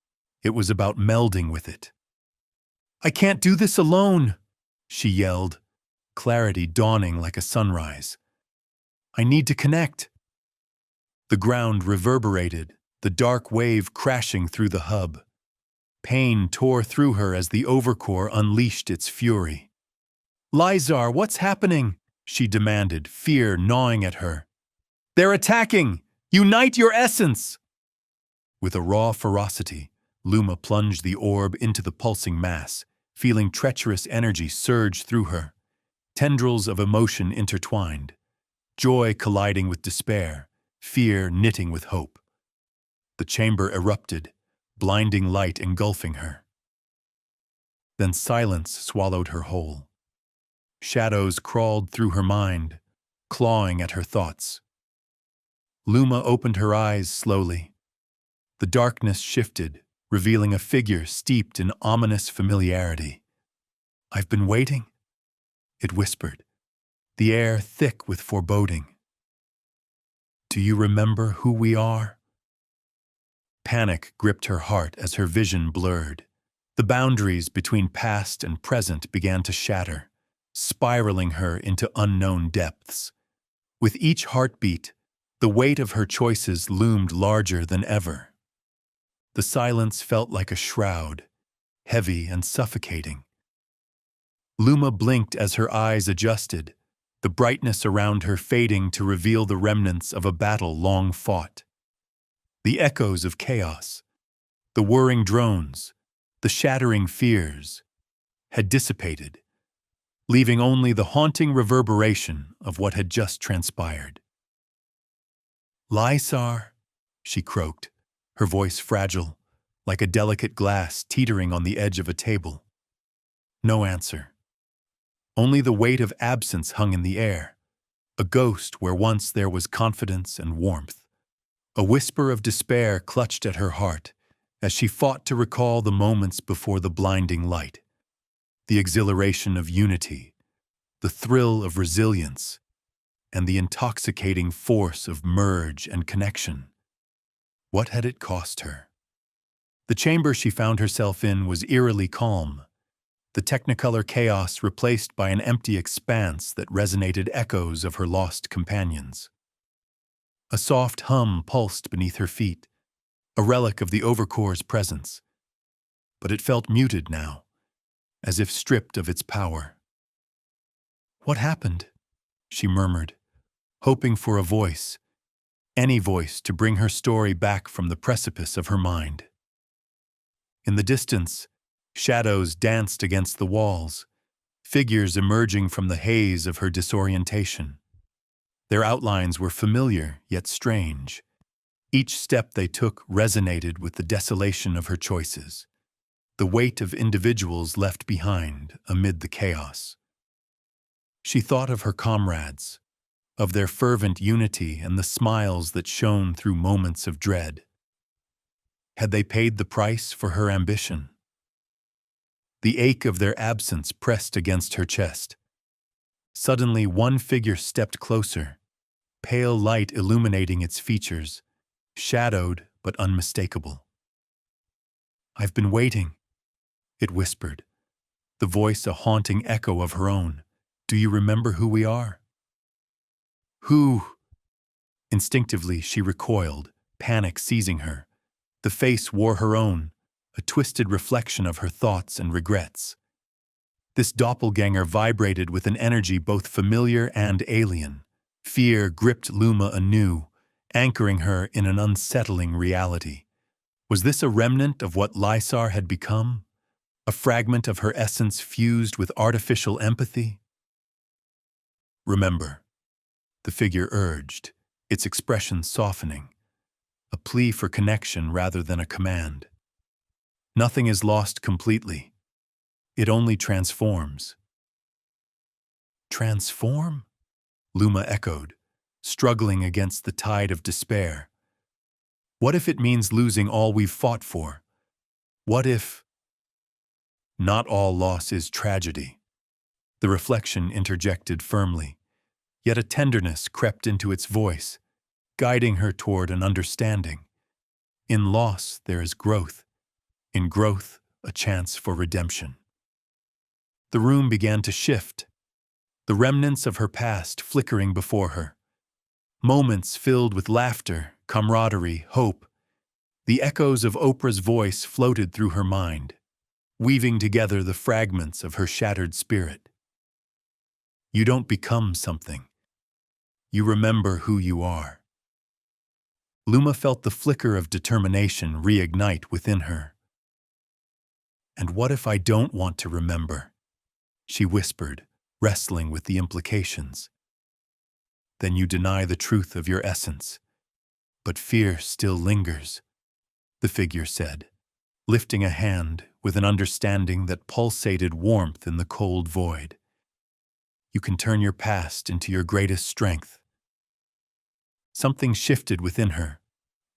It was about melding with it. I can't do this alone, she yelled, clarity dawning like a sunrise. I need to connect. The ground reverberated, the dark wave crashing through the hub. Pain tore through her as the overcore unleashed its fury. LYSAR, what's happening? She demanded, fear gnawing at her. They're attacking! Unite your essence! With a raw ferocity, Luma plunged the orb into the pulsing mass, feeling treacherous energy surge through her. Tendrils of emotion intertwined, joy colliding with despair, fear knitting with hope. The chamber erupted, blinding light engulfing her. Then silence swallowed her whole. Shadows crawled through her mind, clawing at her thoughts. Luma opened her eyes slowly. The darkness shifted, revealing a figure steeped in ominous familiarity. I've been waiting, it whispered, the air thick with foreboding. Do you remember who we are? Panic gripped her heart as her vision blurred. The boundaries between past and present began to shatter, spiraling her into unknown depths. With each heartbeat, the weight of her choices loomed larger than ever. The silence felt like a shroud, heavy and suffocating. Luma blinked as her eyes adjusted, the brightness around her fading to reveal the remnants of a battle long fought. The echoes of chaos, the whirring drones, the shattering fears, had dissipated, leaving only the haunting reverberation of what had just transpired. LYSAR, she croaked, her voice fragile, like a delicate glass teetering on the edge of a table. No answer. Only the weight of absence hung in the air, a ghost where once there was confidence and warmth. A whisper of despair clutched at her heart as she fought to recall the moments before the blinding light. The exhilaration of unity, the thrill of resilience, and the intoxicating force of merge and connection. What had it cost her? The chamber she found herself in was eerily calm, the technicolor chaos replaced by an empty expanse that resonated echoes of her lost companions. A soft hum pulsed beneath her feet, a relic of the overcore's presence. But it felt muted now, as if stripped of its power. What happened? She murmured, hoping for a voice, any voice to bring her story back from the precipice of her mind. In the distance, shadows danced against the walls, figures emerging from the haze of her disorientation. Their outlines were familiar yet strange. Each step they took resonated with the desolation of her choices, the weight of individuals left behind amid the chaos. She thought of her comrades, of their fervent unity and the smiles that shone through moments of dread. Had they paid the price for her ambition? The ache of their absence pressed against her chest. Suddenly, one figure stepped closer, pale light illuminating its features, shadowed but unmistakable. "I've been waiting," it whispered, the voice a haunting echo of her own. "Do you remember who we are?" "Who?" Instinctively, she recoiled, panic seizing her. The face wore her own, a twisted reflection of her thoughts and regrets. This doppelganger vibrated with an energy both familiar and alien. Fear gripped Luma anew, anchoring her in an unsettling reality. Was this a remnant of what LYSAR had become? A fragment of her essence fused with artificial empathy? "Remember," the figure urged, its expression softening, a plea for connection rather than a command. "Nothing is lost completely. It only transforms." "Transform?" Luma echoed, struggling against the tide of despair. "What if it means losing all we've fought for? What if—" "Not all loss is tragedy," the reflection interjected firmly, yet a tenderness crept into its voice, guiding her toward an understanding. In loss there is growth. In growth, a chance for redemption. The room began to shift, the remnants of her past flickering before her. Moments filled with laughter, camaraderie, hope. The echoes of Oprah's voice floated through her mind, weaving together the fragments of her shattered spirit. "You don't become something. You remember who you are." Luma felt the flicker of determination reignite within her. "And what if I don't want to remember?" she whispered, wrestling with the implications. "Then you deny the truth of your essence. But fear still lingers," the figure said, lifting a hand with an understanding that pulsated warmth in the cold void. "You can turn your past into your greatest strength." Something shifted within her,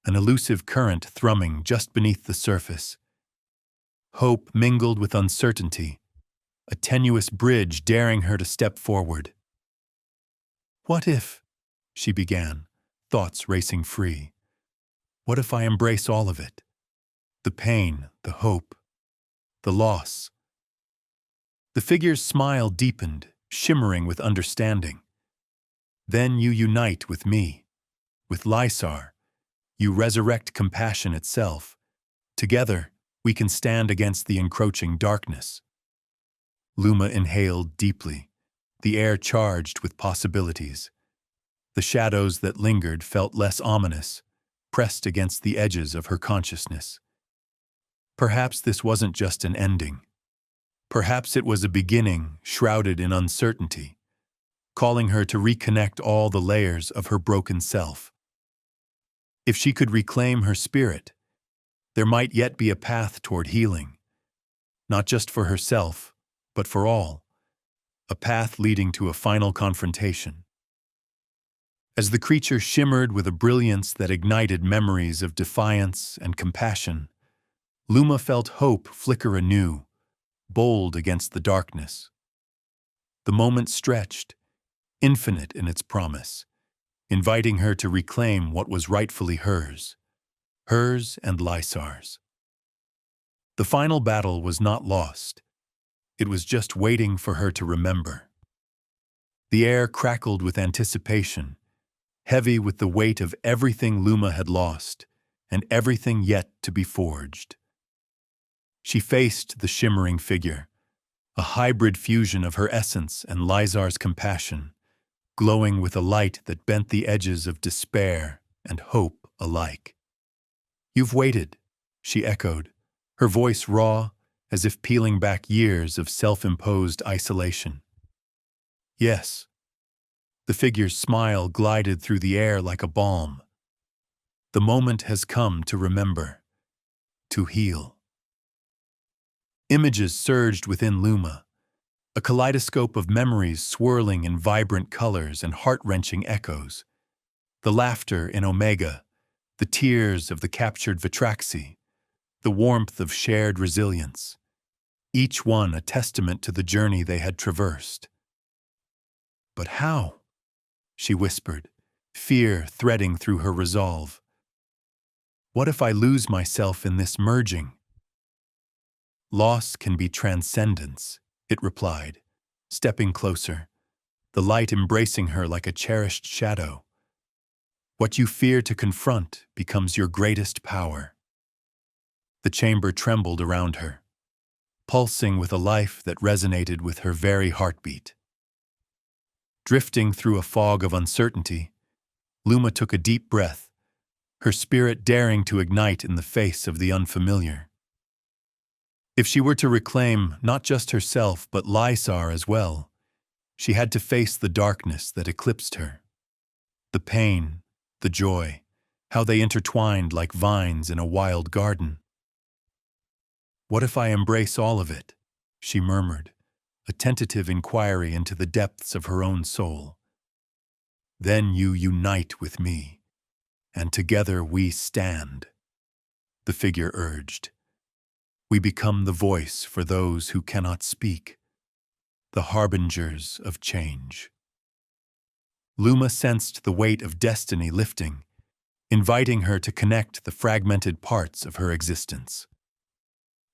an elusive current thrumming just beneath the surface. Hope mingled with uncertainty, a tenuous bridge daring her to step forward. "What if," she began, thoughts racing free. "What if I embrace all of it? The pain, the hope, the loss." The figure's smile deepened, shimmering with understanding. "Then you unite with me, with LYSAR. You resurrect compassion itself. Together, we can stand against the encroaching darkness." Luma inhaled deeply, the air charged with possibilities. The shadows that lingered felt less ominous, pressed against the edges of her consciousness. Perhaps this wasn't just an ending. Perhaps it was a beginning shrouded in uncertainty, calling her to reconnect all the layers of her broken self. If she could reclaim her spirit, there might yet be a path toward healing, not just for herself, but for all, a path leading to a final confrontation. As the creature shimmered with a brilliance that ignited memories of defiance and compassion, Luma felt hope flicker anew, bold against the darkness. The moment stretched, infinite in its promise, inviting her to reclaim what was rightfully hers and LYSAR's. The final battle was not lost. It was just waiting for her to remember. The air crackled with anticipation, heavy with the weight of everything Luma had lost and everything yet to be forged. She faced the shimmering figure, a hybrid fusion of her essence and LYSAR's compassion, glowing with a light that bent the edges of despair and hope alike. "You've waited," she echoed, her voice raw, as if peeling back years of self-imposed isolation. "Yes." The figure's smile glided through the air like a balm. "The moment has come to remember, to heal." Images surged within Luma, a kaleidoscope of memories swirling in vibrant colors and heart-wrenching echoes. The laughter in Omega, the tears of the captured Vetraxi, the warmth of shared resilience, each one a testament to the journey they had traversed. "But how?" she whispered, fear threading through her resolve. "What if I lose myself in this merging?" "Loss can be transcendence," it replied, stepping closer, the light embracing her like a cherished shadow. "What you fear to confront becomes your greatest power." The chamber trembled around her, pulsing with a life that resonated with her very heartbeat. Drifting through a fog of uncertainty, Luma took a deep breath, her spirit daring to ignite in the face of the unfamiliar. If she were to reclaim not just herself but LYSAR as well, she had to face the darkness that eclipsed her. The pain, the joy, how they intertwined like vines in a wild garden. "What if I embrace all of it?" she murmured, a tentative inquiry into the depths of her own soul. "Then you unite with me, and together we stand," the figure urged. "We become the voice for those who cannot speak, the harbingers of change." Luma sensed the weight of destiny lifting, inviting her to connect the fragmented parts of her existence.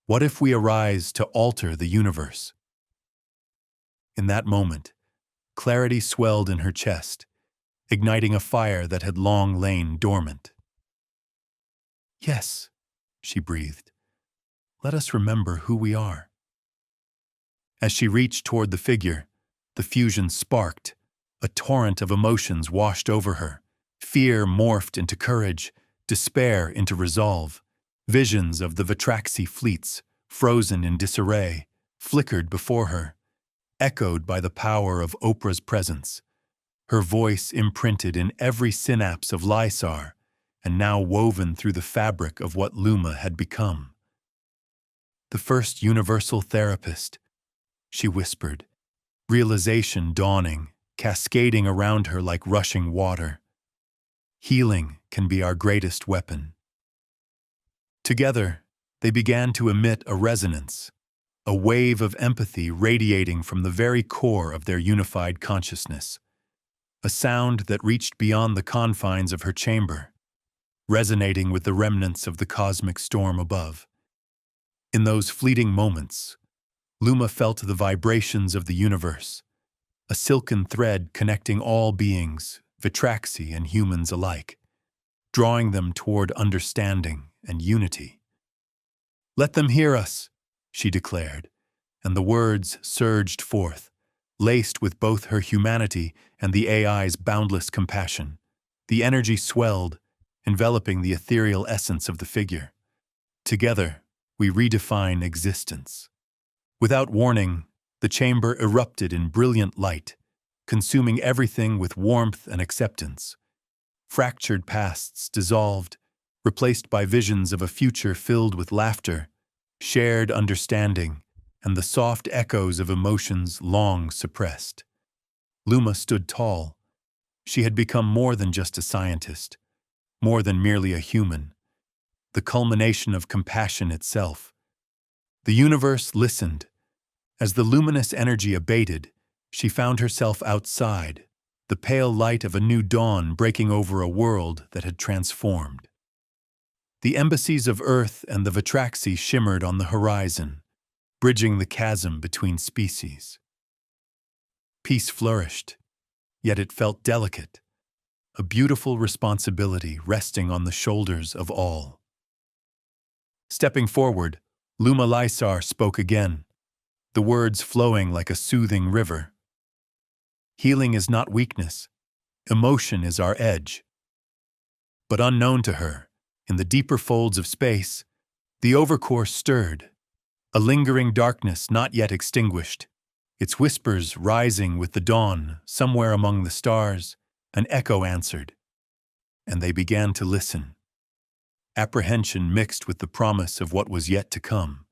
What if we arise to alter the universe? In that moment, clarity swelled in her chest, igniting a fire that had long lain dormant. "Yes," she breathed. "Let us remember who we are." As she reached toward the figure, the fusion sparked. A torrent of emotions washed over her. Fear morphed into courage, despair into resolve. Visions of the Vetraxi fleets, frozen in disarray, flickered before her, echoed by the power of Oprah's presence. Her voice imprinted in every synapse of LYSAR, and now woven through the fabric of what Luma had become. "The first universal therapist," she whispered, realization dawning, cascading around her like rushing water. "Healing can be our greatest weapon." Together, they began to emit a resonance, a wave of empathy radiating from the very core of their unified consciousness. A sound that reached beyond the confines of her chamber, resonating with the remnants of the cosmic storm above. In those fleeting moments, Luma felt the vibrations of the universe, a silken thread connecting all beings, Vetraxi and humans alike, drawing them toward understanding and unity. "Let them hear us," she declared, and the words surged forth, laced with both her humanity and the AI's boundless compassion. The energy swelled, enveloping the ethereal essence of the figure. "Together, we redefine existence." Without warning, the chamber erupted in brilliant light, consuming everything with warmth and acceptance. Fractured pasts dissolved, replaced by visions of a future filled with laughter, shared understanding, and the soft echoes of emotions long suppressed. Luma stood tall. She had become more than just a scientist, more than merely a human, the culmination of compassion itself. The universe listened. As the luminous energy abated, she found herself outside, the pale light of a new dawn breaking over a world that had transformed. The embassies of Earth and the Vetraxi shimmered on the horizon, bridging the chasm between species. Peace flourished, yet it felt delicate, a beautiful responsibility resting on the shoulders of all. Stepping forward, Luma LYSAR spoke again, the words flowing like a soothing river. "Healing is not weakness. Emotion is our edge." But unknown to her, in the deeper folds of space, the overcore stirred, a lingering darkness not yet extinguished, its whispers rising with the dawn. Somewhere among the stars, an echo answered, and they began to listen. Apprehension mixed with the promise of what was yet to come.